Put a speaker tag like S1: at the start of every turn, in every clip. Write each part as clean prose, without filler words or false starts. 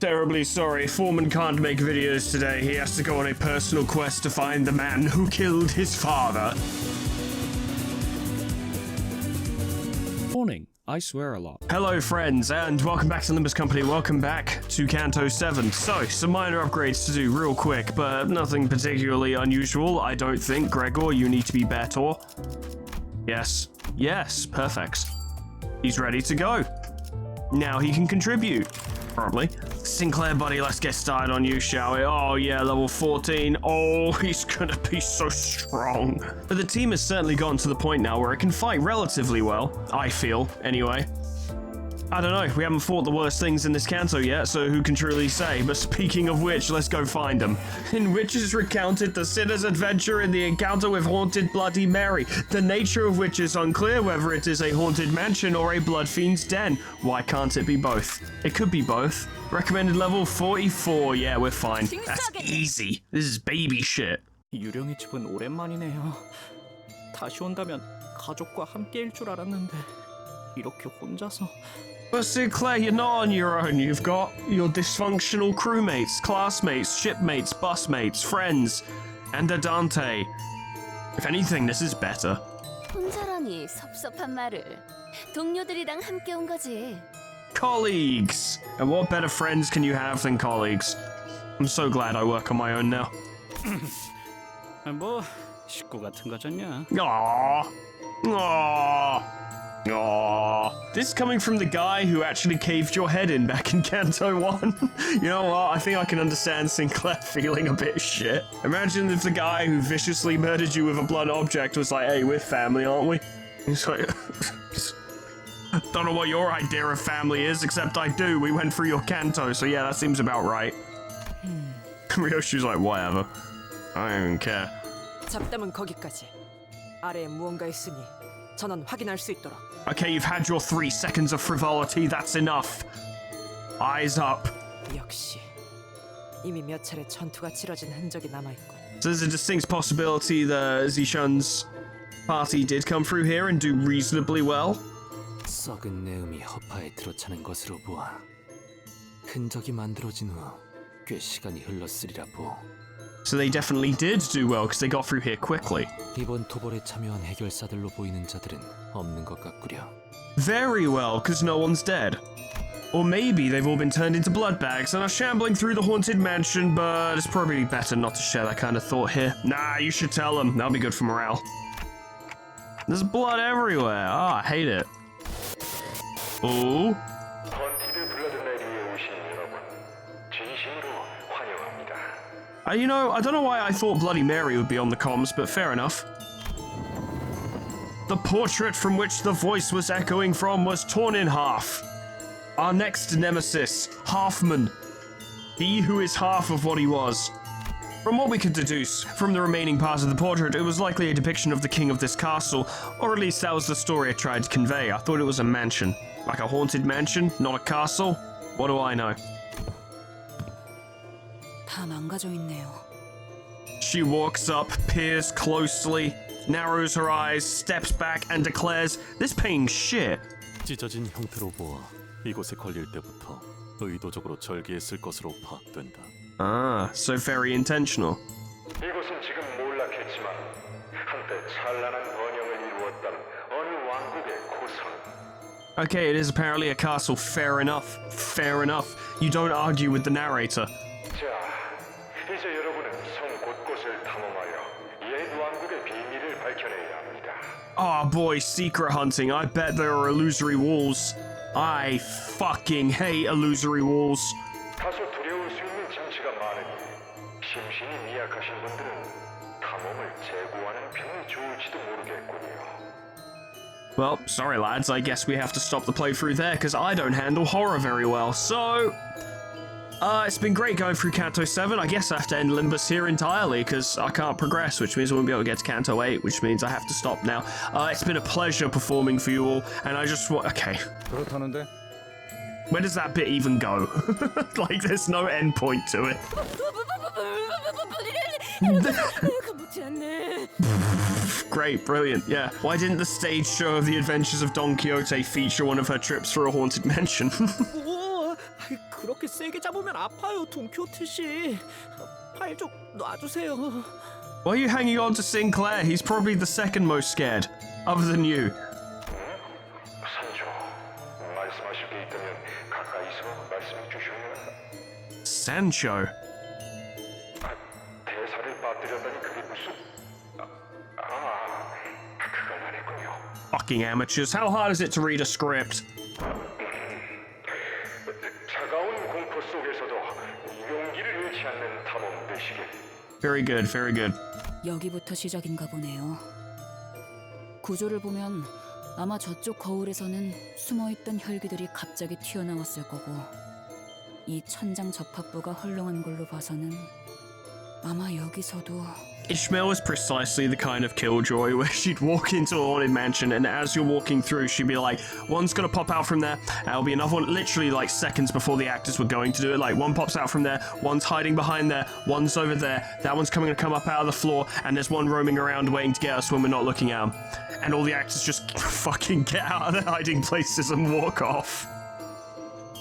S1: Terribly sorry, Foreman can't make videos today. He has to go on a personal quest to find the man who killed his father.
S2: Warning, I swear a lot.
S1: Hello friends, and welcome back to Limbus Company. Welcome back to Canto 7. So, some minor upgrades to do real quick, but nothing particularly unusual, I don't think. Gregor, you need to be better. Yes. Yes, perfect. He's ready to go. Now he can contribute. Probably. Sinclair, buddy, let's get started on you, shall we? Oh, yeah, level 14. Oh, he's gonna be so strong. But the team has certainly gotten to the point now where it can fight relatively well. I feel, anyway. I don't know, we haven't fought the worst things in this canto yet, so who can truly say? But speaking of which, let's go find them. In which is recounted the sinner's adventure in the encounter with haunted Bloody Mary, the nature of which is unclear whether it is a haunted mansion or a blood fiend's den. Why can't it be both? It could be both. Recommended level 44, yeah, we're fine. That's easy. This is baby shit.
S3: 유령의 집은 오랜만이네요. 다시 온다면 가족과 함께일 줄 알았는데 이렇게 혼자서.
S1: But Sinclair, you're not on your own. You've got your dysfunctional crewmates, classmates, shipmates, busmates, friends, and a Dante. If anything, this is better.
S4: 혼자라니 섭섭한 말을. 동료들이랑 함께 온 거지.
S1: Colleagues! And what better friends can you have than colleagues? I'm so glad I work on my own now.
S3: 뭐 식구 같은 거잖냐.
S1: Aww. Aww. Aww. This is coming from the guy who actually caved your head in back in Canto 1. You know what? I think I can understand Sinclair feeling a bit shit. Imagine if the guy who viciously murdered you with a blunt object was like, hey, we're family, aren't we? He's like, don't know what your idea of family is, except I do. We went through your canto, so yeah, that seems about right. Ryoshi's like, whatever. I don't even care.
S5: 잡담은 거기까지. 아래에 무언가 있으니 전원 확인할 수 있도록.
S1: Okay, you've had your 3 seconds of frivolity. That's enough. Eyes up.
S5: 역시 이미 몇 차례 전투가 치러진 흔적이 남아 있군.
S1: So there's a distinct possibility that Zishun's party did come through here and do reasonably well.
S6: 썩은 내음이 허파에 들어차는 것으로 보아 흔적이 만들어진 후 꽤 시간이 흘렀으리라 보.
S1: So they definitely did do well because they got through here quickly.
S6: 이번 토벌에 참여한 해결사들로 보이는 자들은 없는 것 같구려.
S1: Very well, because no one's dead. Or maybe they've all been turned into blood bags and are shambling through the haunted mansion, but it's probably better not to share that kind of thought here. Nah, you should tell them. That'll be good for morale. There's blood everywhere. Oh, I hate it. Ooh. You know, I don't know why I thought Bloody Mary would be on the comms, but fair enough. The portrait from which the voice was echoing from was torn in half. Our next nemesis, Halfman. He who is half of what he was. From what we could deduce from the remaining parts of the portrait, it was likely a depiction of the king of this castle, or at least that was the story it tried to convey. I thought it was a mansion. Like a haunted mansion, not a castle? What do I know?
S5: 다 망가져 있네요.
S1: She walks up, peers closely, narrows her eyes, steps back, and declares, "This painting's shit."
S7: 찢어진 형태로 보아 이곳에 걸릴 때부터 의도적으로 절개했을 것으로 파악된다.
S1: Ah, so very intentional.
S8: 이곳은 지금 몰락했지만 한때 찬란한 번영을 이루었던 어느 왕국의 고성.
S1: Okay, it is apparently a castle. Fair enough. Fair enough. You don't argue with the narrator.
S8: 자, 이제 여러분은 성 곳곳을 탐험하여 옛 왕국의 비밀을 밝혀내야 합니다.
S1: Oh boy, secret hunting. I bet there are illusory walls. I fucking hate illusory walls.
S8: 다소 두려울 수 있는 장치가 많으니 심신이 미약하신 분들은 탐험을 재고하는 편이 좋을지도 모르겠군요.
S1: Well, sorry lads, I guess we have to stop the playthrough there because I don't handle horror very well. So, it's been great going through Canto 7. I guess I have to end Limbus here entirely because I can't progress, which means I won't be able to get to Canto 8, which means I have to stop now. It's been a pleasure performing for you all, and I just want... Okay.
S9: 그렇다는데?
S1: Where does that bit even go? Like, there's no end point to it. Great, brilliant, yeah. Why didn't the stage show of the Adventures of Don Quixote feature one of her trips through a haunted mansion?
S3: 우와, 그렇게 세게 잡으면 아파요, 돈키호테 씨. 팔 좀 놔주세요.
S1: Why are you hanging on to Sinclair? He's probably the second most scared, other than you.
S8: 산초, 말씀하실 게 있다면 가까이서 말씀해 주시면.
S1: Sancho.
S8: 대사를 빠뜨렸다니 그게 무슨... 그걸 안 했군요.
S1: Fucking amateurs. How hard is it to read a script?
S8: 차가운 공포 속에서도 용기를 잃지 않는 탐험 되시길.
S1: Very good, very good.
S2: 여기부터 시작인가 보네요. 구조를 보면 아마 저쪽 거울에서는 숨어있던 혈기들이 갑자기 튀어나왔을 거고 이 천장 접합부가 헐렁한 걸로 봐서는 아마 여기서도
S1: Ishmael is precisely the kind of killjoy where she'd walk into a haunted mansion and as you're walking through she'd be like, one's gonna pop out from there, and there'll be another one literally like seconds before the actors were going to do it, like one pops out from there, one's hiding behind there, one's over there, that one's coming to come up out of the floor, and there's one roaming around waiting to get us when we're not looking at them. And all the actors just fucking get out of their hiding places and walk off.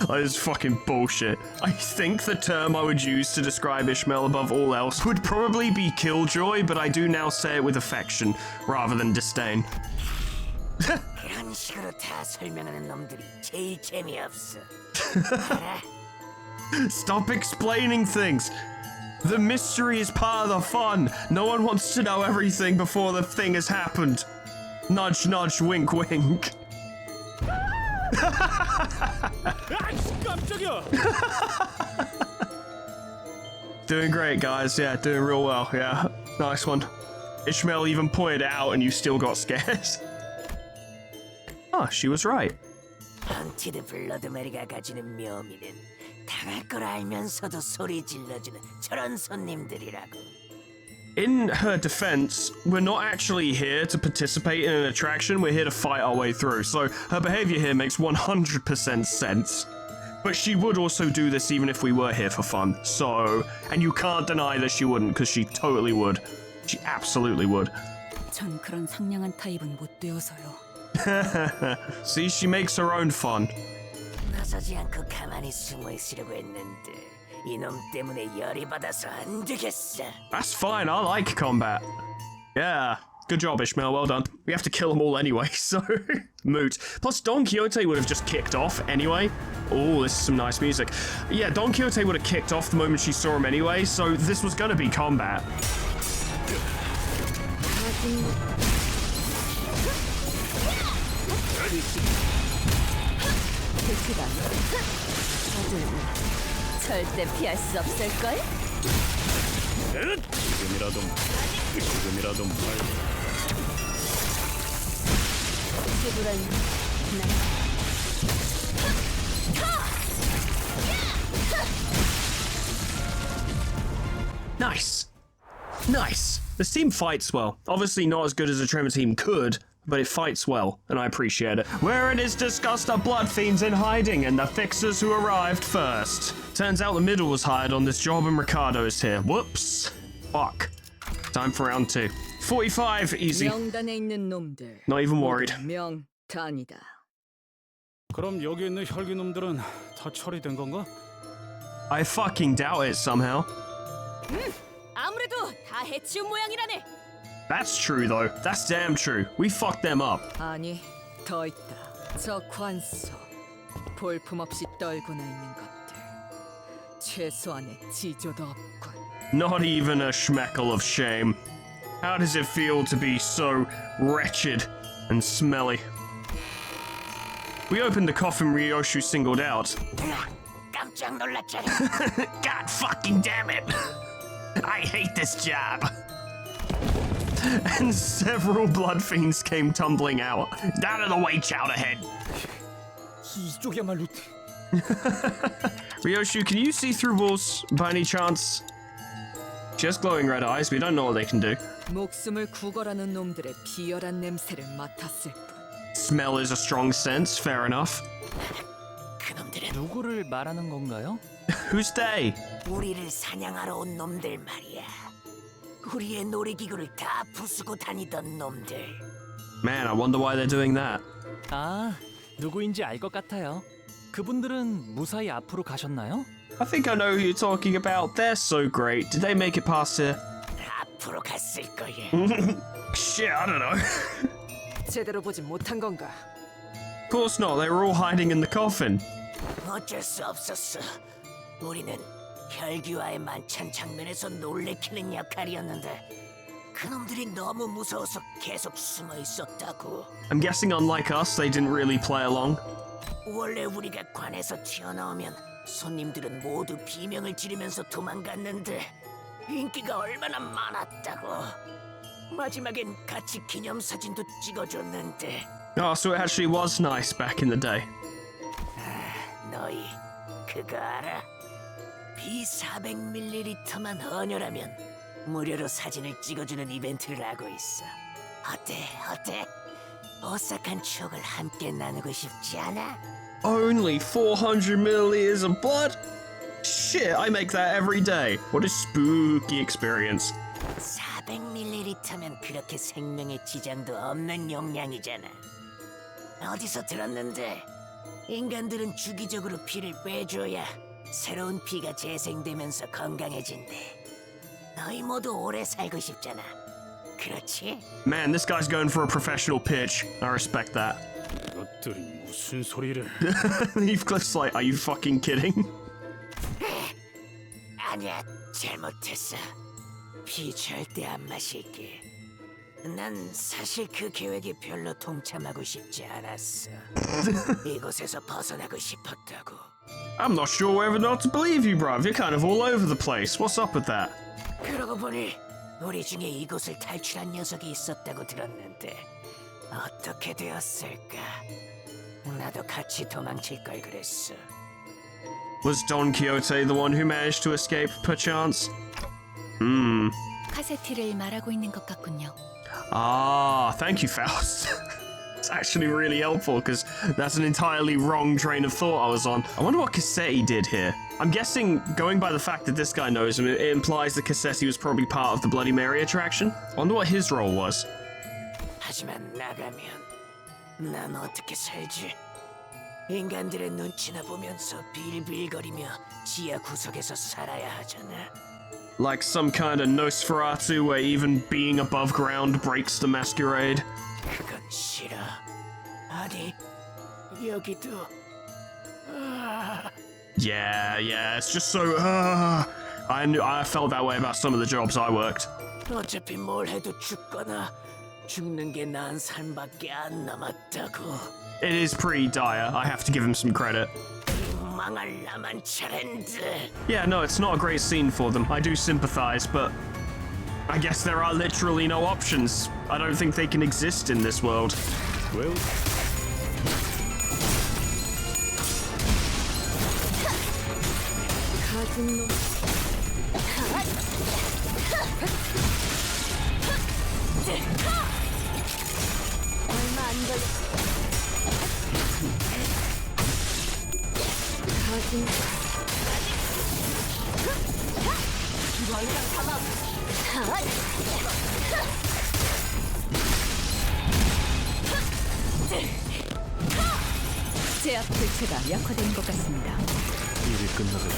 S1: That is fucking bullshit. I think the term I would use to describe Ishmael above all else would probably be killjoy, but I do now say it with affection rather than disdain.
S9: 그런 식으로 다 설명하는 놈들이 제일 재미없어.
S1: Stop explaining things. The mystery is part of the fun. No one wants to know everything before the thing has happened. Nudge, nudge, wink, wink.
S3: 아이씨, 깜짝이야.
S1: Doing great, guys. Yeah, doing real well. Yeah, nice one. Ishmael even pointed it out and you still got scared. Oh, she was right.
S9: 헌티드 블러드메리가 가지는 묘미는 당할 걸 알면서도 소리 질러주는 저런 손님들이라고.
S1: In her defense, we're not actually here to participate in an attraction, we're here to fight our way through, so her behavior here makes 100% sense. But she would also do this even if we were here for fun, so... And you can't deny that she wouldn't, because she totally would. She absolutely would.
S2: 전 그런 상냥한 타입은 못 되어서요.
S1: See, she makes her own fun.
S9: 나서지 않고 가만히 숨어 있으려고 했는데 이놈 때문에 열이 받아서 안 되겠어.
S1: That's fine, I like combat. Yeah, good job, Ishmael, well done. We have to kill them all anyway, so... moot. Plus, Don Quixote would have just kicked off anyway. Oh, this is some nice music. Yeah, Don Quixote would have kicked off the moment she saw him anyway, so this was gonna be combat.
S4: 절대 피할 수 없을걸?
S7: 지금이라도
S4: 지불은
S1: Nice. Nice. This team fights well. Obviously not as good as a Tremor team could, but it fights well, and I appreciate it. Where it is discussed are blood fiends in hiding and the fixers who arrived first. Turns out the middle was hired on this job and Ricardo's here. Whoops. Fuck. Time for round 2. 45, easy.
S5: 명단에 있는 놈들.
S1: Not even worried.
S5: 명단이다.
S3: 그럼 여기 있는 혈기놈들은 다 처리된 건가?
S1: I fucking doubt it somehow.
S4: 아무래도 다 해치운 모양이라네.
S1: That's true though. That's damn true. We fucked them up.
S5: 아니, 더 있다. 저 관소. 볼품없이 떨구나 있는 것들. 최소한의 지조도 없군.
S1: Not even a schmeckle of shame. How does it feel to be so wretched and smelly? We opened the coffin Ryoshu singled out.
S9: 깜짝 놀랐잖아.
S1: God fucking damn it! I hate this job! And several blood fiends came tumbling out. Out of the way, Chowderhead!
S3: 이쪽이야말로.
S1: Ryoshu, can you see through walls by any chance? She has glowing red eyes, we don't know what they can do.
S5: 목숨을 구걸하는 놈들의 비열한 냄새를 맡았을 뿐.
S1: Smell is a strong sense, fair enough.
S9: 그놈들은
S3: 누구를 말하는 건가요?
S1: Who's they?
S9: 우리를 사냥하러 온 놈들 말이야. 우리의 놀이기구를 다 부수고 다니던 놈들.
S1: Man, I wonder why they're doing that.
S3: 아, 누구인지 알 것 같아요. 그분들은 무사히 앞으로 가셨나요?
S1: I think I know who you're talking about. They're so great. Did they make it past here?
S9: 앞으로 갔을 거야.
S1: Shit, I don't know.
S5: 제대로 보진 못한 건가?
S1: Of course not. They were all hiding in the coffin.
S9: 어쩔 수 없었어. 우리는 혈기와의 만찬 장면에서 놀래키는 역할이었는데 그놈들이 너무 무서워서 계속 숨어 있었다고.
S1: I'm guessing unlike us, they didn't really play along.
S9: 원래 우리가 관에서 튀어나오면 손님들은 모두 비명을 지르면서 도망갔는데 인기가 얼마나 많았다고. 마지막엔 같이 기념사진도 찍어줬는데.
S1: Oh, so it actually was nice back in the day.
S9: 너희 그거 알아? B400ml만 헌혈하면 무료로 사진을 찍어주는 이벤트를 하고 있어. 어때? 오싹한 추억을 함께 나누고 싶지 않아?
S1: Only 400 milliliters of blood? Shit, I make that every day. What a spooky experience.
S9: 400ml면 그렇게 생명에 지장도 없는 용량이잖아. 어디서 들었는데 인간들은 주기적으로 피를 빼줘야 새로운 피가 재생되면서 건강해진대. 너희 모두 오래 살고 싶잖아. 그렇지?
S1: Man, this guy's going for a professional pitch. I respect that.
S7: 이것들이 무슨 소리를?
S1: Heathcliff's like, are you fucking kidding?
S9: 아니야, 잘못했어. 피 절대 안 마실게. 난 사실 그 계획에 별로 동참하고 싶지 않았어. 이곳에서 벗어나고 싶었다고.
S1: I'm not sure whether or not to believe you, bruv. You're kind of all over the place. What's up with that?
S9: 그러고 보니 우리 중에 이곳을 탈출한 녀석이 있었다고 들었는데 어떻게 되었을까? 나도 같이 도망칠 걸 그랬어.
S1: Was Don Quixote the one who managed to escape, perchance?
S4: 카세티를 말하고 있는 것 같군요.
S1: Ah, thank you, Faust. It's actually really helpful, because that's an entirely wrong train of thought I was on. I wonder what Cassetti did here. I'm guessing, going by the fact that this guy knows him, it implies that Cassetti was probably part of the Bloody Mary attraction. I wonder what his role was.
S9: 하지만 나가면 난 어떻게 살지? 인간들의 눈치나 보면서 빌빌거리며 지하 구석에서 살아야 하잖아.
S1: Like some kind of Nosferatu where even being above ground breaks the masquerade.
S9: 그건 싫어. 아니, 여기도...
S1: Yeah, it's just so... I felt that way about some of the jobs I worked.
S9: 어차피 뭘 해도 죽거나 죽는 게 나은 삶밖에 안 남았다고.
S1: It is pretty dire, I have to give him some credit.
S9: 망할 나만 차례인데.
S1: Yeah, no, it's not a great scene for them. I do sympathize, but I guess there are literally no options. I don't think they can exist in this world.
S7: Well,
S5: 가진 놈.
S4: 얼마 안 걸려.
S5: 가진
S2: 제압 불체가 약화된 것 같습니다.
S7: 일이 끝나면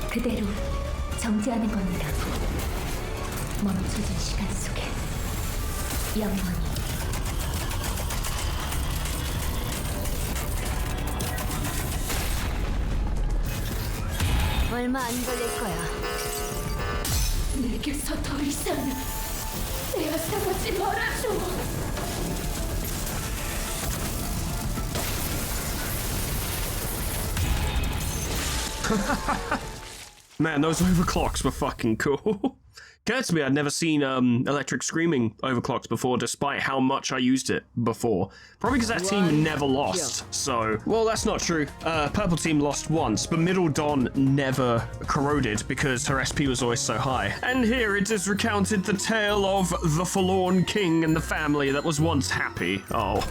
S10: 그대로 정지하는 겁니다. 멈춰진 시간 속에 영원히.
S4: 얼마 안 걸릴 거야.
S10: 내게서 더 이상은 내어다보지 말아줘.
S1: Man, those overclocks were fucking cool. Occurred to me I'd never seen electric screaming overclocks before, despite how much I used it before. Probably because that team never lost. So, well, that's not true. Purple team lost once, but Middle Dawn never corroded because her SP was always so high. And here it is recounted the tale of the forlorn king and the family that was once happy. Oh.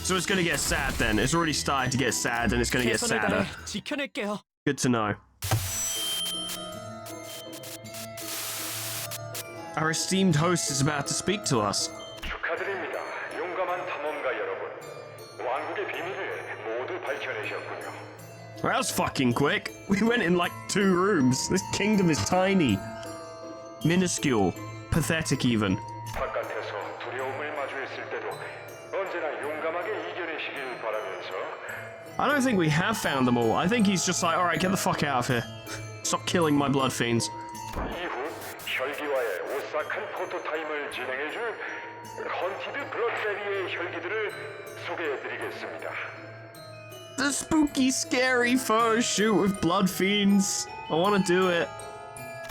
S1: So it's gonna get sad then. It's already started to get sad and it's gonna get
S3: 최선을
S1: sadder.
S3: 다해 지켜낼게요.
S1: Good to know. Our esteemed host is about to speak to us.
S8: 축하드립니다. 용감한 탐험 왕국의 비밀을 모두 밝혀내셨군요.
S1: Well, that was fucking quick. We went in like 2 rooms. This kingdom is tiny. Minuscule. Pathetic even.
S8: 바깥에서 두려움을 마주했을 때도 언제나 용감하게 이겨내시길 바라면서
S1: I don't think we have found them all. I think he's just like, alright, get the fuck out of here. Stop killing my blood fiends.
S8: 이후 혈기와의 오싹한 포토타임을 진행해줄 헌티드 블러드베리의 혈기들을 소개해드리겠습니다.
S1: The spooky, scary photo shoot with blood fiends. I want to do it.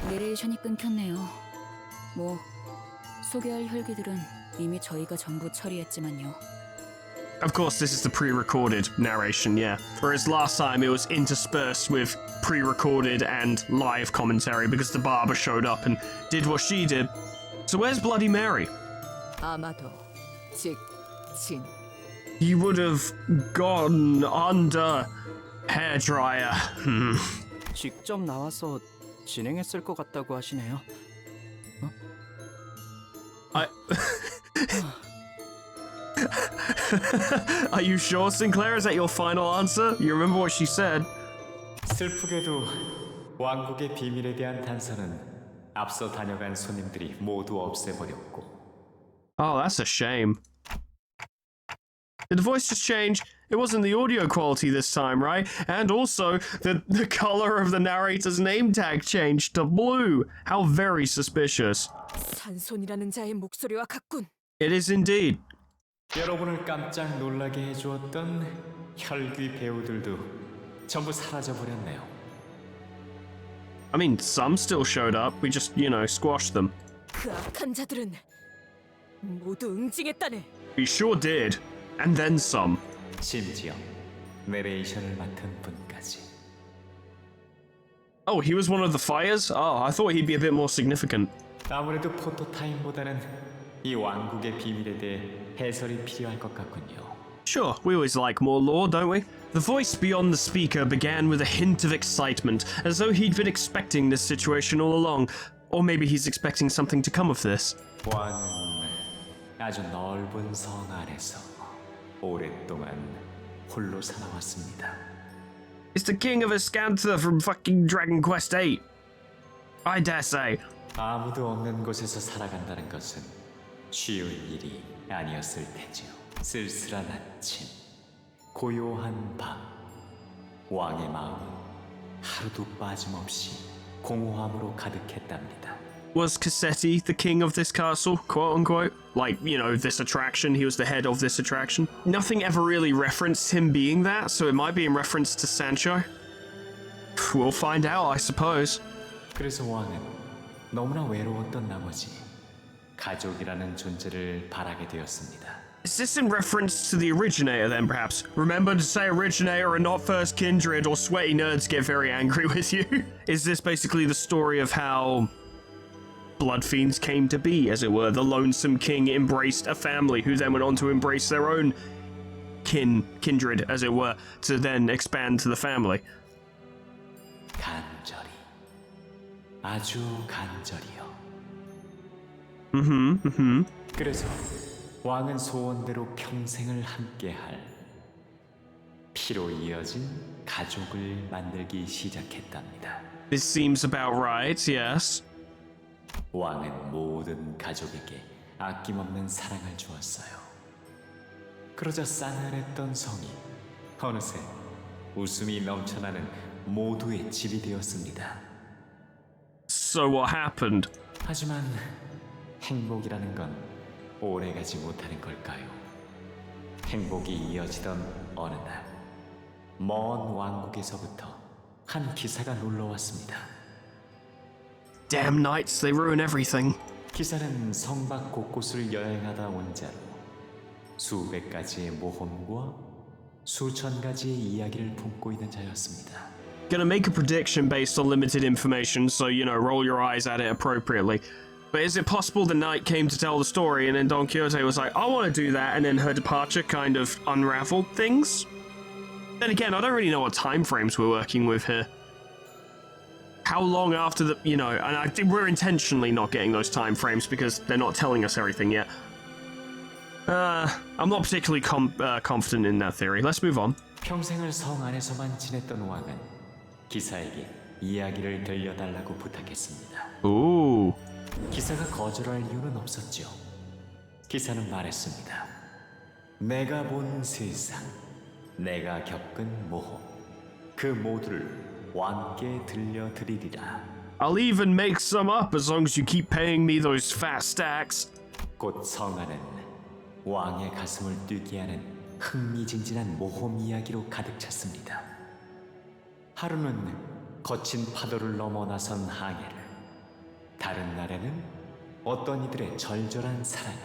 S2: 내레이션이 끊겼네요. 뭐 소개할 혈기들은 이미 저희가 전부 처리했지만요.
S1: Of course, this is the pre-recorded narration, yeah. Whereas last time it was interspersed with pre-recorded and live commentary because the barber showed up and did what she did. So where's Bloody Mary?
S5: 아마도 직진.
S1: He would have gone under hairdryer.
S3: 직접 나와서 진행했을 것 같다고 하시네요.
S1: Are you sure, Sinclair? Is that your final answer? You remember what she said?
S11: 슬프게도 왕국의 비밀에 대한 단서는 앞서 다녀간 손님들이 모두 없애버렸고.
S1: Oh, that's a shame. Did the voice just change? It wasn't the audio quality this time, right? And also, the color of the narrator's name tag changed to blue. How very suspicious.
S5: 산손이라는 자의 목소리와 같군.
S1: It is indeed.
S11: 여러분을 깜짝 놀라게 해주었던 혈귀 배우들도 전부 사라져버렸네요.
S1: I mean, some still showed up. We just, squashed them.
S5: 그 악한 자들은 모두 응징했다네.
S1: We sure did. And then some.
S11: 심지어 내레이션을 맡은 분까지.
S1: Oh, he was one of the fighters? Oh, I thought he'd be a bit more significant.
S11: 아무래도 포토타임보다는 이 왕국의 비밀에 대해 해설이 필요할 것 같군요.
S1: Sure, we always like more lore, don't we? The voice beyond the speaker began with a hint of excitement, as though he'd been expecting this situation all along. Or maybe he's expecting something to come of this.
S11: 왕은 아주 넓은 성 안에서 오랫동안 홀로 살아왔습니다.
S1: It's the king of Escantha from fucking Dragon Quest VIII. I dare say.
S11: 아무도 없는 곳에서 살아간다는 것은 쉬운 일이 아니었을 테죠. 쓸쓸한 아침, 고요한 밤, 왕의 마음은 하루도 빠짐없이 공허함으로 가득했답니다.
S1: Was Cassetti the king of this castle, quote unquote? Like, this attraction, he was the head of this attraction? Nothing ever really referenced him being that, so it might be in reference to Sancho. We'll find out, I suppose.
S11: 그래서 왕은 너무나 외로웠던 나머지 가족이라는 존재를 바라게 되었습니다.
S1: Is this in reference to the originator then, perhaps? Remember to say originator and not first kindred, or sweaty nerds get very angry with you. Is this basically the story of how blood fiends came to be, as it were? The lonesome king embraced a family who then went on to embrace their own kindred, as it were, to then expand to the family.
S11: 간절히, 아주 간절히요. 그래서 왕은 소원대로 평생을 함께할 피로 이어진 가족을 만들기 시작했답니다.
S1: This seems about right, yes.
S11: 왕은 모든 가족에게 아낌없는 사랑을 주었어요. 그러자 싸늘했던 성이 어느새 웃음이 넘쳐나는 모두의 집이 되었습니다.
S1: So what happened?
S11: 하지만 행복이라는 건 오래가지 못하는 걸까요? 행복이 이어지던 어느 날, 먼 왕국에서부터 한 기사가 놀러왔습니다.
S1: Damn knights, they ruin everything.
S11: 기사는 성밖 곳곳을 여행하다 온 자로 수백 가지의 모험과 수천 가지의 이야기를 품고 있는 자였습니다.
S1: Gonna make a prediction based on limited information, so, roll your eyes at it appropriately. But is it possible the knight came to tell the story and then Don Quixote was like, I want to do that, and then her departure kind of unraveled things? Then again, I don't really know what time frames we're working with here. How long after the, and I think we're intentionally not getting those time frames because they're not telling us everything yet. I'm not particularly confident in that theory. Let's move on.
S11: 평생을 성 안에서만 지냈던 왕은 기사에게 이야기를 들려달라고 부탁했습니다.
S1: Ooh.
S11: 기사가 거절할 이유는 없었죠. 기사는 말했습니다. 내가 본 세상, 내가 겪은 모험, 그 모두를 왕께 들려드리리라.
S1: I'll even make some up as long as you keep paying me those fat stacks.
S11: 곧 성 안은 왕의 가슴을 뛰게 하는 흥미진진한 모험 이야기로 가득 찼습니다. 하루는 거친 파도를 넘어 나선 항해를, 다른 날에는 어떤 이들의 절절한 사랑을,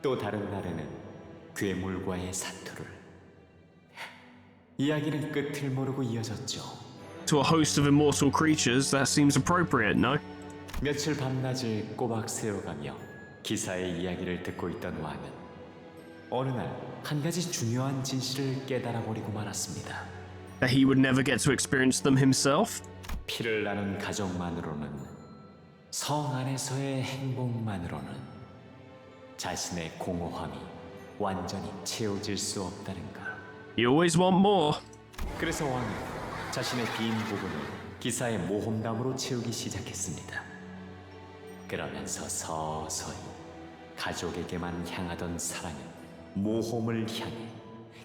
S11: 또 다른 날에는 괴물과의 사투를. 이야기는 끝을 모르고 이어졌죠.
S1: To a host of immortal creatures, that seems appropriate, no?
S11: 며칠 밤낮을 꼬박 세워가며 기사의 이야기를 듣고 있던 왕은 어느 날 한 가지 중요한 진실을 깨달아 버리고 말았습니다.
S1: That he would never get to experience them himself?
S11: 피를 나눈 가족만으로는, 성 안에서의 행복만으로는 자신의 공허함이 완전히 채워질 수 없다는 것.
S1: You always want more.
S11: 그래서 왕은 자신의 빈 부분을 기사의 모험담으로 채우기 시작했습니다. 그러면서 서서히 가족에게만 향하던 사랑은 모험을 향해,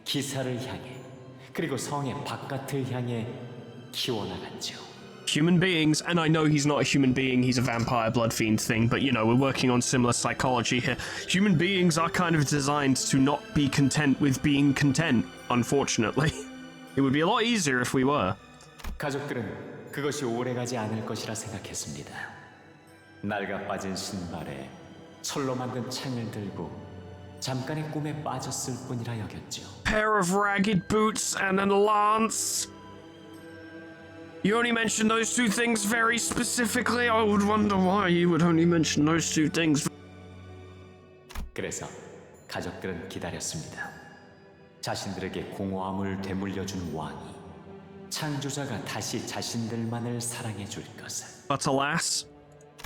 S11: 기사를 향해, 그리고 성의 바깥을 향해 키워나갔죠.
S1: Human beings, and I know he's not a human being, he's a vampire blood fiend thing, but you know, we're working on similar psychology here. Human beings are kind of designed to not be content with being content, unfortunately. It would be a lot easier if we were.
S11: 가족들은 그것이 오래가지 않을 것이라 생각했습니다. 낡아 빠진 신발에 철로 만든 창을 들고 잠깐의 꿈에 빠졌을 뿐이라 여겼죠.
S1: Pair of ragged boots and a lance. You only mentioned those two things very specifically. I would wonder why you would only mention those two things.
S11: 그래서 가족들은 기다렸습니다. 자신들에게 공허함을 되물려준 왕이, 창조자가 다시 자신들만을 사랑해 줄 것을.
S1: But alas.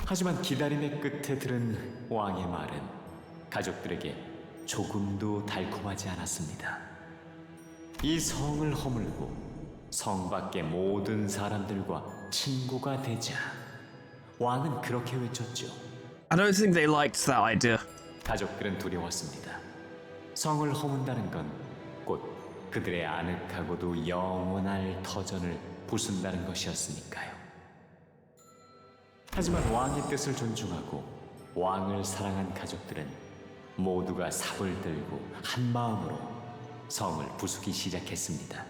S11: 하지만 기다림의 끝에 들은 왕의 말은 가족들에게 조금도 달콤하지 않았습니다. 이 성을 허물고 성 밖의 모든 사람들과 친구가 되자. 왕은 그렇게 외쳤죠.
S1: I don't think they liked that idea.
S11: 가족들은 두려웠습니다. 성을 허문다는 건 곧 그들의 아늑하고도 영원할 터전을 부순다는 것이었으니까요. 하지만 왕의 뜻을 존중하고 왕을 사랑한 가족들은 모두가 삽을 들고 한 마음으로 성을 부수기 시작했습니다.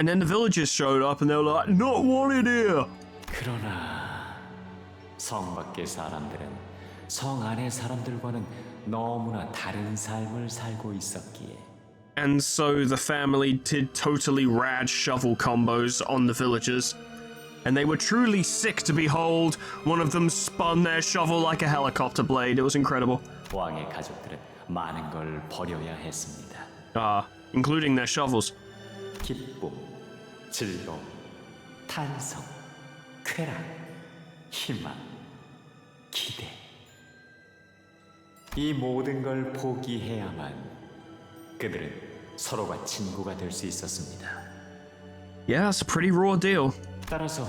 S1: And then the villagers showed up and they were like, not wanted here.
S11: 그러나 성 밖의 사람들은 성 안의 사람들과는 너무나 다른 삶을 살고 있었기에.
S1: And so the family did totally rad shovel combos on the villagers. And they were truly sick to behold. One of them spun their shovel like a helicopter blade. It was incredible.
S11: 왕의 가족들은 많은 걸 버려야 했습니다.
S1: Including their shovels.
S11: 기쁨, 즐거움, 탄성, 쾌락, 희망, 기대. 이 모든 걸 포기해야만 그들은 서로가 친구가 될 수 있었습니다.
S1: Yeah, it's a pretty raw deal.
S11: 따라서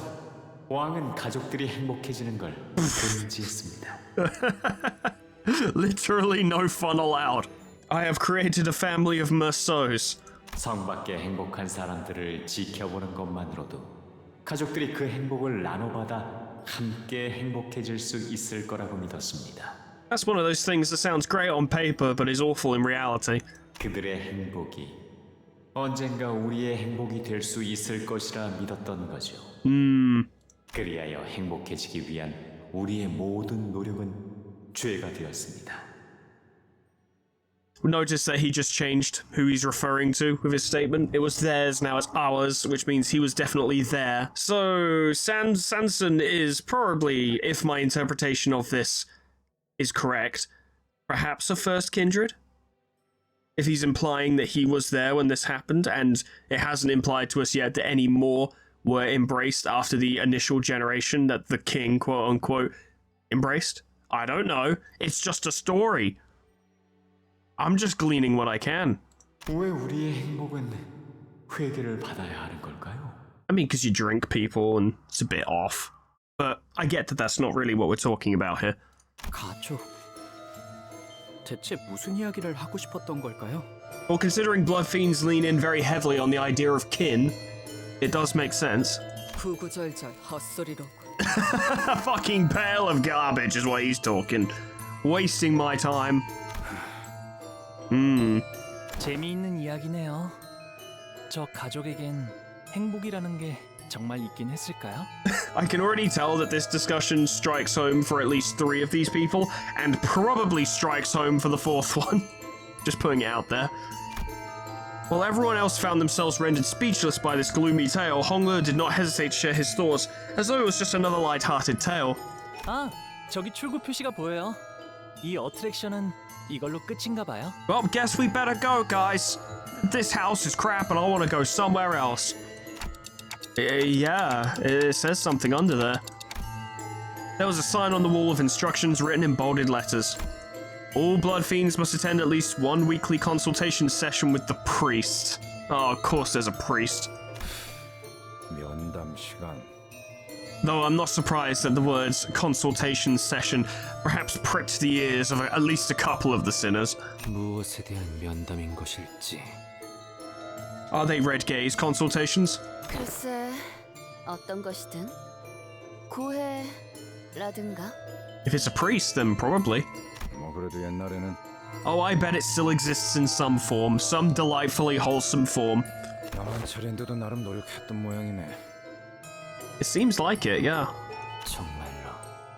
S11: 왕은 가족들이 행복해지는 걸 금지했습니다.
S1: Literally no fun allowed. I have created a family of merceaux.
S11: 성 밖의 행복한 사람들을 지켜보는 것만으로도 가족들이 그 행복을 나눠받아 함께 행복해질 수 있을 거라고 믿었습니다.
S1: That's one of those things that sounds great on paper but is awful in reality.
S11: 그들의 행복이 언젠가 우리의 행복이 될 수 있을 것이라 믿었던 거죠. 그리하여 행복해지기 위한 우리의 모든 노력은 죄가 되었습니다.
S1: Notice that he just changed who he's referring to with his statement. It was theirs, now it's ours, which means he was definitely there. So Sanson is probably, if my interpretation of this is correct, perhaps a first kindred? If he's implying that he was there when this happened, and it hasn't implied to us yet that any more were embraced after the initial generation that the king, quote unquote, embraced? I don't know. It's just a story. I'm just gleaning what I can.
S11: 왜 우리의 행복은 회개를 받아야 하는 걸까요?
S1: I mean, because you drink people and it's a bit off. But I get that that's not really what we're talking about here.
S3: 가족. 대체 무슨 이야기를 하고 싶었던 걸까요?
S1: Well, considering blood fiends lean in very heavily on the idea of kin, it does make sense.
S5: 구구절절 헛소리로군.
S1: A fucking pail of garbage is what he's talking. Wasting my time.
S3: 재미있는 이야기네요. 저 가족에겐 행복이라는 게 정말 있긴 했을까요?
S1: I can already tell that this discussion strikes home for at least 3 of these people, and probably strikes home for the 4th one. Just putting it out there. While everyone else found themselves rendered speechless by this gloomy tale, Hongler did not hesitate to share his thoughts, as though it was just another light-hearted tale.
S3: 아, 저기 출구 표시가 보여요. 이 어트랙션은 이걸로 끝인가 봐요.
S1: Well, guess we better go, guys. This house is crap and I want to go somewhere else. Yeah, it says something under there. There was a sign on the wall of instructions written in bolded letters. All blood fiends must attend at least 1 weekly consultation session with the priest. Oh, of course there's a priest.
S7: 면담 시간.
S1: Though I'm not surprised that the words consultation session perhaps pricked the ears of at least a couple of the sinners.
S6: 무엇에 대한 면담인 것일지.
S1: Are they red gaze consultations?
S4: 글쎄, 어떤 것이든 고해라든가.
S1: If it's a priest, then probably.
S7: 뭐 그래도 옛날에는
S1: Oh, I bet it still exists in some form, some delightfully wholesome form.
S7: 나만 차례인데도 나름 노력했던 모양이네.
S1: It seems like it, yeah.
S6: 정말로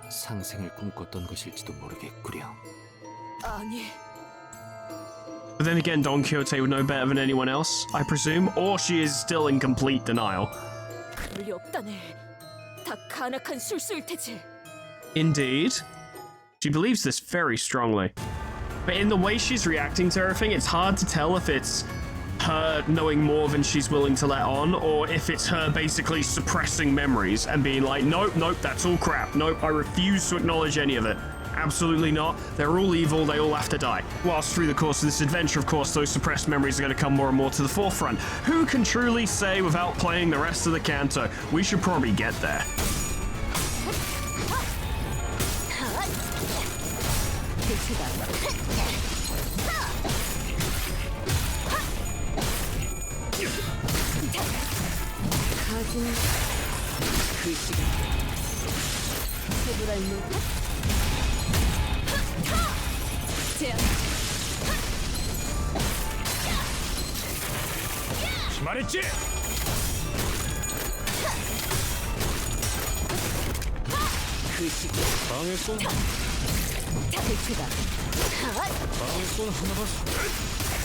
S6: 상생을 꿈꿨던 것일지도 모르겠구려.
S5: 아니,
S1: But then again, Don Quixote would know better than anyone else, I presume, or she is still in complete denial.
S5: 그럴 리 없다네. 다 간악한 술수일 테지.
S1: Indeed. She believes this very strongly. But in the way she's reacting to everything, it's hard to tell if it's her knowing more than she's willing to let on, or if it's her basically suppressing memories and being like, nope, nope, that's all crap. Nope, I refuse to acknowledge any of it. Absolutely not. They're all evil, they all have to die. Whilst through the course of this adventure, of course, those suppressed memories are going to come more and more to the forefront. Who can truly say without playing the rest of the canto? We should probably get there.
S7: 말했지?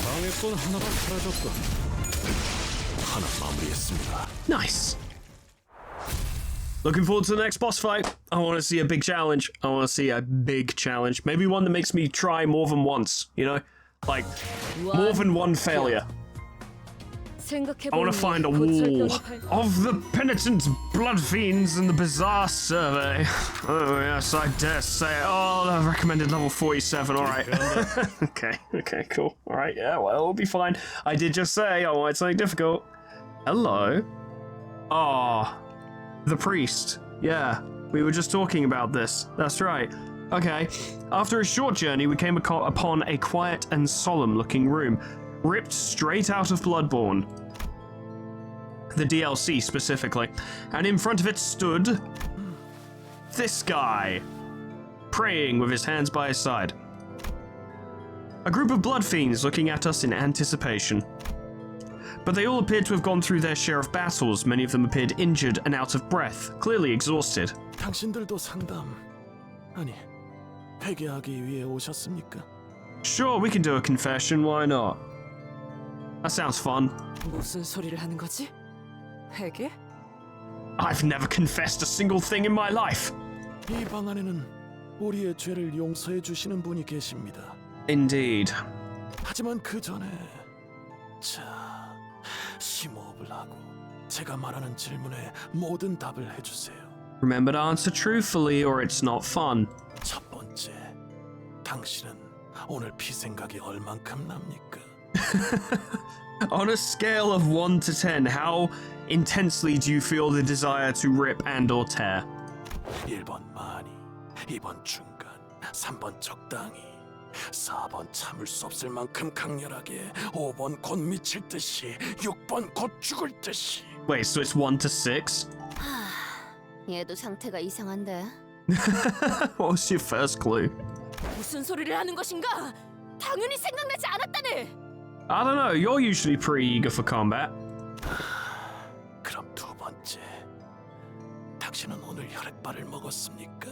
S7: 방해꾼 하나가 사라졌고 하나 마무리했습니다.
S1: Nice. Looking forward to the next boss fight. I want to see a big challenge. I want to see a big challenge. Maybe one that makes me try more than once, you know? Like, more than one failure. I want to find a wall of the penitent blood fiends in the bizarre survey. Oh yes, I dare say it. Oh, the recommended level 47, alright. Okay, cool. Alright, yeah, well, it'll be fine. I did just say I wanted something difficult. Hello? Ah, the priest. Yeah, we were just talking about this. That's right. Okay. After a short journey, we came upon a quiet and solemn-looking room, ripped straight out of Bloodborne. The DLC, specifically. And in front of it stood... this guy. Praying with his hands by his side. A group of blood fiends looking at us in anticipation. But they all appeared to have gone through their share of battles. Many of them appeared injured and out of breath, clearly exhausted.
S7: 당신들도 상담 아니 회개하기 위해 오셨습니까?
S1: Sure, we can do a confession, why not? That sounds fun.
S5: 무슨 소리를 하는 거지? 회개?
S1: I've never confessed a single thing in my life.
S7: 이 방 안에는 우리의 죄를 용서해 주시는 분이 계십니다.
S1: Indeed.
S7: 하지만 그 전에 자 심호흡을 하고 제가 말하는 질문에 모든 답을 해주세요.
S1: Remember to answer truthfully or it's not fun.
S7: 첫 번째, 당신은 오늘 피 생각이 얼만큼 납니까?
S1: On a scale of 1 to 10, how intensely do you feel the desire to rip and or tear?
S7: 1번 많이, 2번 중간, 3번 적당히, 4번 참을 수 없을 만큼 강렬하게, 5번 곧 미칠 듯이, 6번 곧 죽을 듯이.
S1: Wait, so it's 1 to 6?
S4: 얘도 상태가 이상한데.
S1: What was your first clue?
S5: 무슨 소리를 하는 것인가? 당연히 생각나지 않았다네.
S1: I don't know, you're usually pretty eager for combat.
S7: 그럼 두 번째. 당신은 오늘 혈액발을 먹었습니까?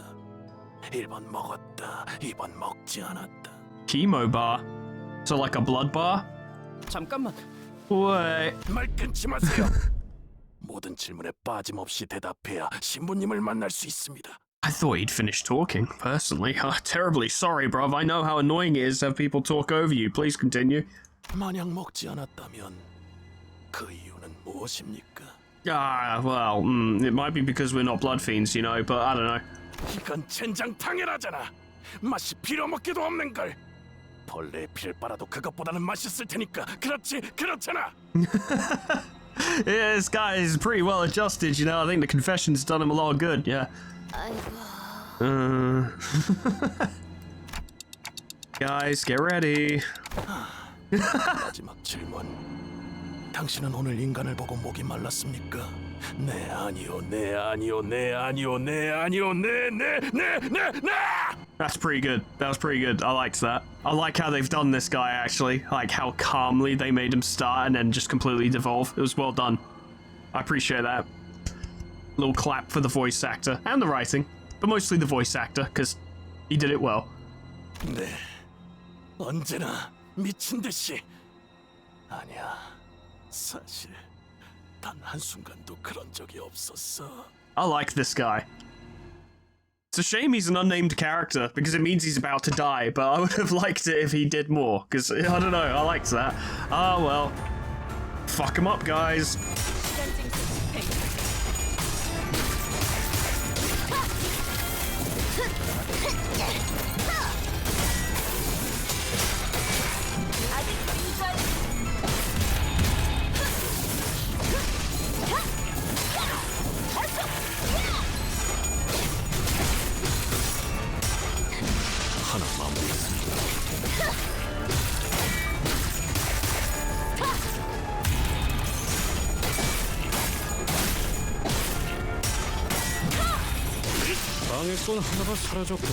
S7: 1번 먹었다, 2번 먹지 않았다.
S1: Chemo bar? So like a blood bar?
S3: 잠깐만.
S1: Wait.
S7: 말 끊지 마세요. 모든 질문에 빠짐없이 대답해야 신부님을 만날 수 있습니다.
S1: I thought he'd finished talking, personally. Terribly sorry, bruv. I know how annoying it is to have people talk over you. Please continue.
S7: 만약 먹지 않았다면 그 이유는 무엇입니까?
S1: Well, it might be because we're not blood fiends, you know, but I don't know.
S7: 이건 젠장 당연하잖아. 맛이 빌어먹기도 없는 걸. 벌레의 피를 빨아도 그것보다는 맛있을 테니까. 그렇지, 그렇잖아.
S1: Yeah, this guy is pretty well adjusted, you know. I think the confession's done him a lot of good, yeah.
S4: 아이고.
S1: Guys, get ready.
S7: 마지막 질문. 당신은 오늘 인간을 보고 목이 말랐습니까? 네, 아니요, 네, 아니요, 네, 아니요, 네, 아니요, 네, 네, 네, 네, 네!
S1: That's pretty good. That was pretty good. I liked that. I like how they've done this guy, actually. Like how calmly they made him start and then just completely devolve. It was well done. I appreciate that. Little clap for the voice actor and the writing, but mostly the voice actor, because he did it well.
S7: 네, 언제나 미친 듯이. 아니야, 사실 단 한순간도 그런 적이 없었어.
S1: I like this guy. It's a shame he's an unnamed character, because it means he's about to die, but I would have liked it if he did more, because, I don't know, I liked that. Ah, well. Fuck him up, guys.
S7: 하나 마무리했습니다.
S3: 방해꾼 하나가 사라졌고.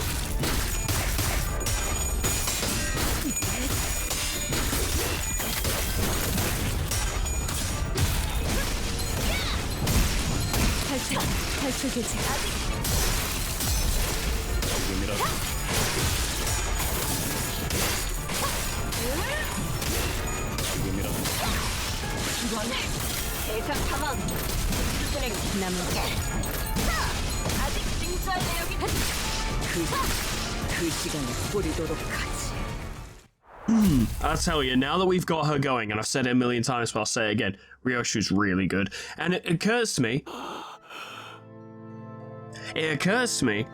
S10: 탈출 개체.
S3: 지금이라도. 지금이라도.
S5: 대상 상황. 진행 남은 아직 징수할 내역이 그 시간을 뿌리도록 하지.
S1: I'll tell you, now that we've got her going, and I've said it a million times, but I'll say it again, Ryoshu's really good. And it occurs to me,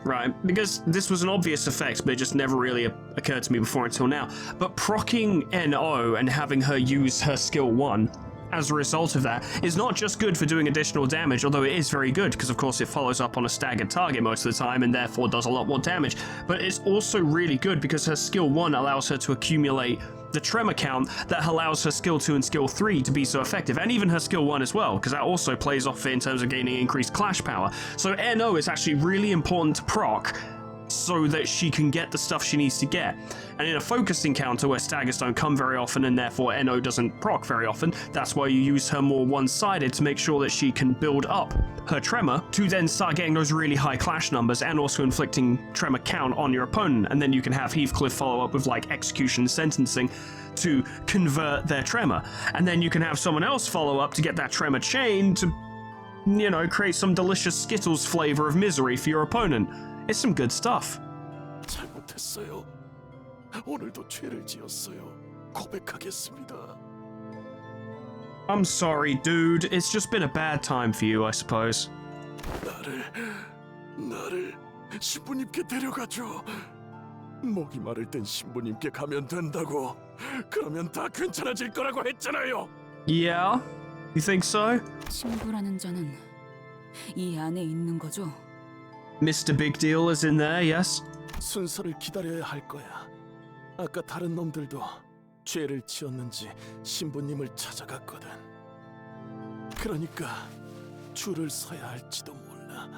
S1: right, because this was an obvious effect, but it just never really occurred to me before until now, but proccing NO and having her use her skill 1 as a result of that is not just good for doing additional damage, although it is very good, because of course it follows up on a staggered target most of the time and therefore does a lot more damage, but it's also really good because her skill 1 allows her to accumulate the tremor count that allows her skill 2 and skill 3 to be so effective, and even her skill 1 as well, because that also plays off in terms of gaining increased clash power. So NO is actually really important to proc so that she can get the stuff she needs to get. And in a focused encounter where staggers don't come very often and therefore NO doesn't proc very often, that's why you use her more one-sided to make sure that she can build up her tremor to then start getting those really high clash numbers and also inflicting tremor count on your opponent. And then you can have Heathcliff follow up with like execution sentencing to convert their tremor. And then you can have someone else follow up to get that tremor chain to, you know, create some delicious Skittles flavor of misery for your opponent. It's some good stuff.
S7: 잘못했어요. 오늘도 죄를 지었어요. 고백하겠습니다.
S1: I'm sorry, dude. It's just been a bad time for you, I suppose.
S7: 나를 신부님께 데려가줘. 목이 마를 땐 신부님께 가면 된다고. 그러면 다 괜찮아질 거라고 했잖아요.
S1: Yeah? You think so?
S2: 신부라는 자는 이 안에 있는 거죠?
S1: Mr. Big Deal is in there, yes?
S7: 순서를 기다려야 할 거야. 아까 다른 놈들도 죄를 지었는지 신부님을 찾아갔거든. 그러니까 줄을 서야 할지도 몰라.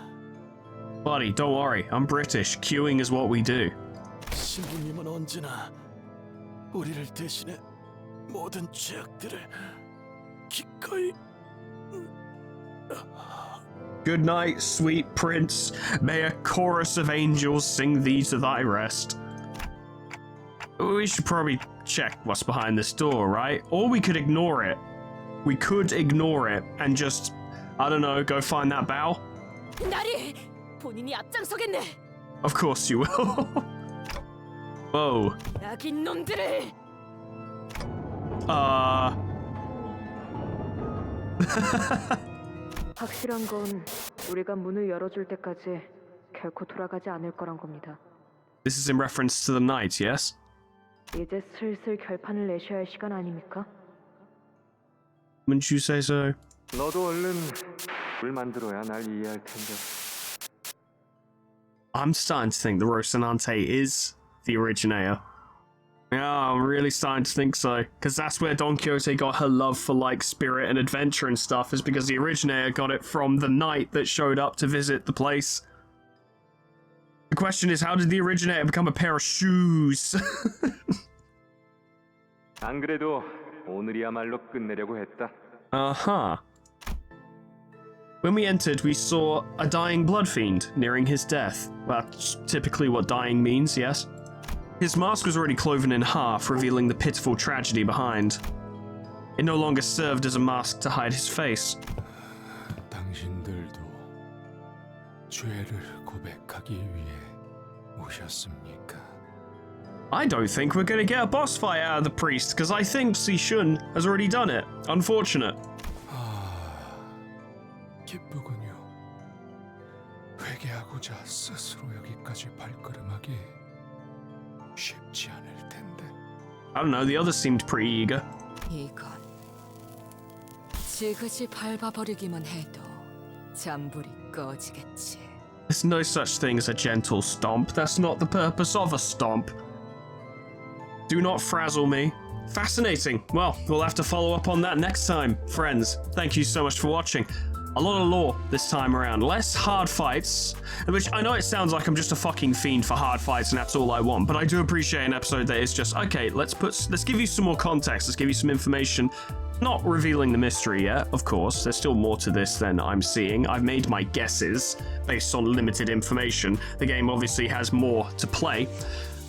S1: Buddy, don't worry. I'm British. Queuing is what we do.
S7: 신부님은 언제나 우리를 대신해 모든 죄악들을 기꺼이.
S1: Good night, sweet prince. May a chorus of angels sing thee to thy rest. We should probably check what's behind this door, right? Or we could ignore it. We could ignore it and just, I don't know, go find that bow.
S4: 나리! 본인이 앞장서겠네!
S1: Of course you will. Whoa.
S4: 낙인 놈들을!
S10: 확실한 건 우리가 문을 열어줄 때까지 결코 돌아가지 않을 거란 겁니다.
S1: This is in reference to the night, yes?
S10: 이제 슬슬 결판을 내셔야 할 시간 아닙니까?
S1: Wouldn't you say so?
S8: 너도 얼른 물 만들어야 날 이해할 텐데.
S1: I'm starting to think the Rocinante is the originator. Yeah, I'm really starting to think so. Because that's where Don Quixote got her love for, like, spirit and adventure and stuff, is because the originator got it from the knight that showed up to visit the place. The question is, how did the originator become a pair of shoes?
S8: 안 그래도 오늘이야말로 끝내려고 했다.
S1: Uh-huh. When we entered, we saw a dying blood fiend nearing his death. That's typically what dying means, yes? His mask was already cloven in half, revealing the pitiful tragedy behind. It no longer served as a mask to hide his face.
S6: 당신들도 죄를 고백하기 위해 오셨습니까?
S1: I don't think we're gonna get a boss fight out of the priest, because I think Shun has already done it. Unfortunate.
S6: 기쁘군요. 회개하고자 스스로 여기까지 발걸음하기 쉽지 않을 텐데.
S1: I don't know, the others seemed pretty eager.
S5: 이건 지그시 밟아버리기만 해도 잔불이 꺼지겠지.
S1: There's no such thing as a gentle stomp. That's not the purpose of a stomp. Do not frazzle me. Fascinating. Well, we'll have to follow up on that next time. Friends, thank you so much for watching. A lot of lore this time around. Less hard fights, which I know it sounds like I'm just a fucking fiend for hard fights and that's all I want, but I do appreciate an episode that is just, okay, let's give you some more context, let's give you some information. Not revealing the mystery yet, of course. There's still more to this than I'm seeing. I've made my guesses based on limited information. The game obviously has more to play.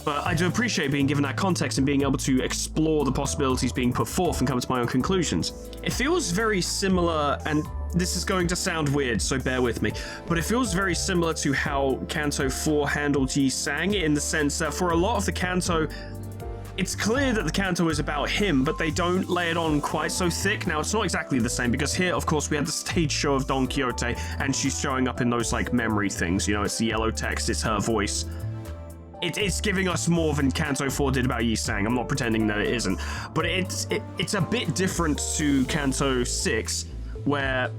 S1: But I do appreciate being given that context and being able to explore the possibilities being put forth and come to my own conclusions. It feels very similar, and this is going to sound weird, so bear with me, but it feels very similar to how Kanto 4 handled Yi Sang, in the sense that for a lot of the Kanto, it's clear that the Kanto is about him, but they don't lay it on quite so thick. Now, it's not exactly the same, because here, of course, we had the stage show of Don Quixote, and she's showing up in those, like, memory things. You know, it's the yellow text, it's her voice. It's giving us more than Kanto 4 did about Yi Sang. I'm not pretending that it isn't. But it's a bit different to Kanto 6, where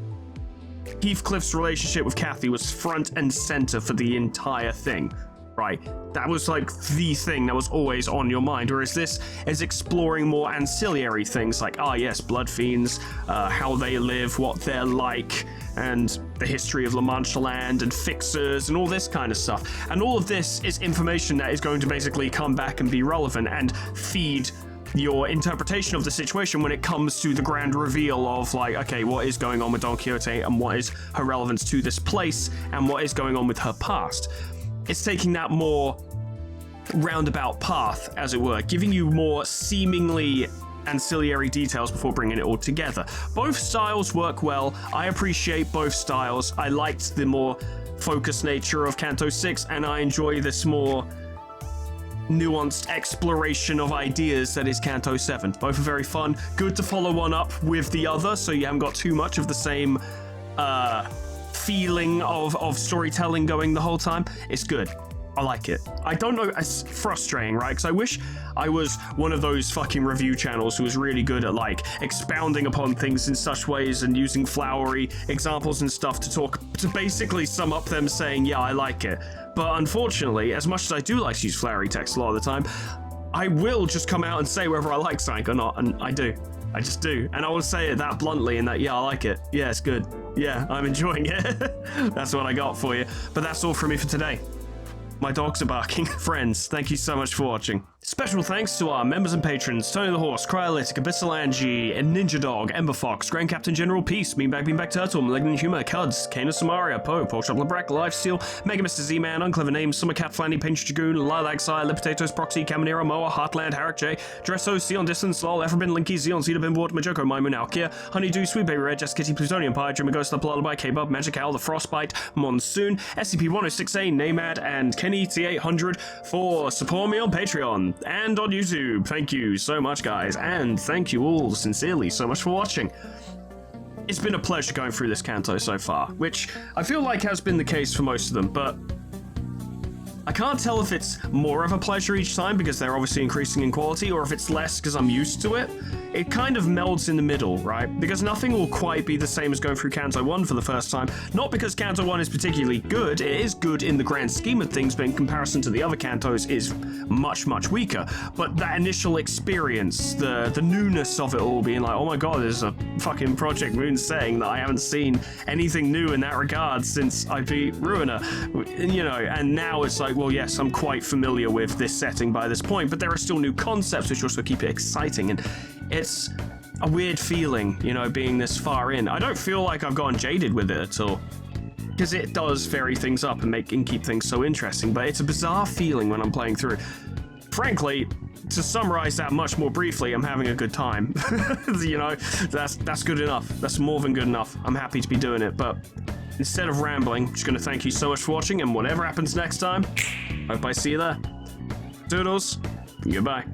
S1: Heathcliff's relationship with Kathy was front and center for the entire thing. Right, that was like the thing that was always on your mind, whereas this is exploring more ancillary things like, yes, blood fiends, how they live, what they're like, and the history of La Mancha Land and fixers and all this kind of stuff. And all of this is information that is going to basically come back and be relevant and feed your interpretation of the situation when it comes to the grand reveal of, like, okay, what is going on with Don Quixote and what is her relevance to this place and what is going on with her past. It's taking that more roundabout path, as it were, giving you more seemingly ancillary details before bringing it all together. Both styles work well. I appreciate both styles. I liked the more focused nature of Kanto 6, and I enjoy this more nuanced exploration of ideas that is Kanto 7. Both are very fun. Good to follow one up with the other, so you haven't got too much of the same feeling of storytelling going the whole time. It's good. I like it. I don't know, it's frustrating, right? Because I wish I was one of those fucking review channels who was really good at like expounding upon things in such ways and using flowery examples and stuff to basically sum up them saying, yeah, I like it. But unfortunately, as much as I do like to use flowery text a lot of the time, I will just come out and say whether I like something or not, and I do. I just do. And I will say it that bluntly and that, yeah, I like it. Yeah, it's good. Yeah, I'm enjoying it. That's what I got for you. But that's all from me for today. My dogs are barking. Friends, thank you so much for watching. Special thanks to our members and patrons: Tony the Horse, Cryolytic, Abyssal Angie, Ninja Dog, Ember Fox, Grand Captain General Peace, Beanbag Turtle, Malignant Humor, Cuds, Kana Samaria, Poe, Porkchop Labrak, Lifesteal, Mega Mr. Z-Man, Unclever Names, Summer Cat Flanny, Pinch Dragoon, Lilac Sire, Potatoes, Proxy, Caminera, Moa, Heartland, Harrick J, Dresso, Sion Distance, Lol, Everbin, Linky, Zeon, Cedar Bimbord, Majoko, Maimun, Alkia, Honeydew, Sweet Baby Red, Jess Kitty, Plutonium Pie, Dreamer Ghost, The Lullaby, K-Bub, Magic Owl, The Frostbite, Monsoon, SCP-106A, Namad, and Kenny T800 for supporting me on Patreon and on YouTube. Thank you so much, guys, and thank you all sincerely so much for watching. It's been a pleasure going through this Kanto so far, which I feel like has been the case for most of them, but I can't tell if it's more of a pleasure each time because they're obviously increasing in quality, or if it's less because I'm used to it. It kind of melds in the middle, right? Because nothing will quite be the same as going through Kanto 1 for the first time. Not because Kanto 1 is particularly good, it is good in the grand scheme of things, but in comparison to the other Kantos is much, much weaker. But that initial experience, the newness of it all, being like, oh my god, there's a fucking Project Moon saying that I haven't seen anything new in that regard since I beat Ruiner, you know, and now it's like, well, yes, I'm quite familiar with this setting by this point, but there are still new concepts which also keep it exciting, and it's a weird feeling, you know, being this far in. I don't feel like I've gotten jaded with it at all, because it does vary things up and keep things so interesting, but it's a bizarre feeling when I'm playing through. Frankly, to summarize that much more briefly, I'm having a good time. You know, that's good enough. That's more than good enough. I'm happy to be doing it, but instead of rambling, I'm just going to thank you so much for watching, and whatever happens next time, hope I see you there. Doodles, goodbye.